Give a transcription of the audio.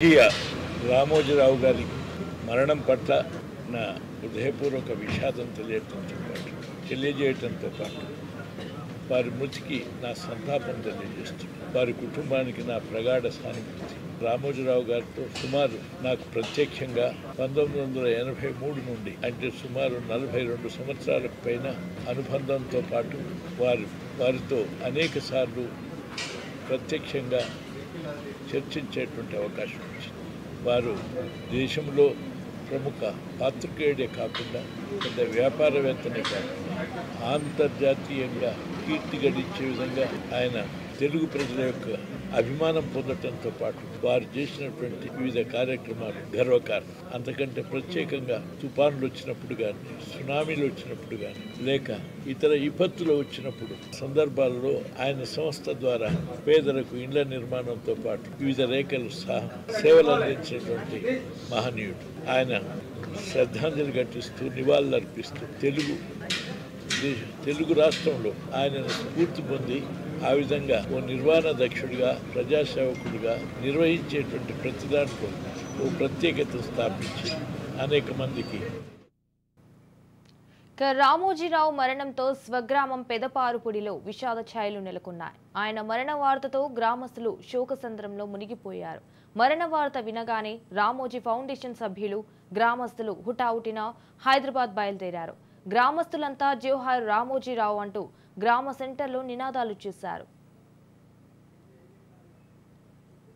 రామోజీరావు గారి మరణం పట్ల నా హృదయపూర్వక విషాదం తెలియజేయటంతో పాటు వారి మృతికి నా సంతాపం తెలియజేస్తుంది. వారి కుటుంబానికి నా ప్రగాఢ సానుభూతి. రామోజీరావు గారితో సుమారు నాకు ప్రత్యక్షంగా 1983 నుండి అంటే సుమారు 42 సంవత్సరాలకు పైన అనుబంధంతో పాటు వారితో అనేక సార్లు ప్రత్యక్షంగా చర్చించేటువంటి అవకాశం వచ్చింది. వారు దేశంలో ప్రముఖ పాత్రికేయుడే కాకుండా పెద్ద వ్యాపారవేత్తనే కాకుండా అంతర్జాతీయంగా కీర్తి గడించే విధంగా ఆయన తెలుగు ప్రజల యొక్క అభిమానం పొందటంతో పాటు వారు చేసినటువంటి వివిధ కార్యక్రమాలు గర్వకారణం. అంతకంటే ప్రత్యేకంగా తుఫానులు వచ్చినప్పుడు కానీ, సునామీలు వచ్చినప్పుడు కానీ, లేక ఇతర విపత్తులు వచ్చినప్పుడు సందర్భాల్లో ఆయన సంస్థ ద్వారా పేదలకు ఇండ్ల నిర్మాణంతో పాటు వివిధ రేఖలు సేవలు అందించినటువంటి మహనీయుడు. ఆయన శ్రద్ధాంజలి ఘటిస్తూ నివాళులర్పిస్తూ తెలుగు రాష్ట్రంలో ఆయనను స్ఫూర్తి పొంది ఆ విధంగా ఓ నిర్వాణ దక్షుడిగా, ప్రజాసేవకుడిగా నిర్వహించేటువంటి ప్రతి దాంట్లో ఓ ప్రత్యేకత స్థాపించి అనేక మందికి. రామోజీరావు మరణంతో స్వగ్రామం పెదపారుపూడిలో విషాద ఛాయలు నెలకొన్నాయి. ఆయన మరణ వార్తతో గ్రామస్తులు శోకసంద్రంలో మునిగిపోయారు. మరణ వార్త వినగానే రామోజీ ఫౌండేషన్ సభ్యులు, గ్రామస్తులు హుటాహుటిన హైదరాబాద్ బయలుదేరారు. గ్రామస్తులంతా జోహార్ రామోజీరావు అంటూ గ్రామ సెంటర్లో నినాదాలు చేశారు.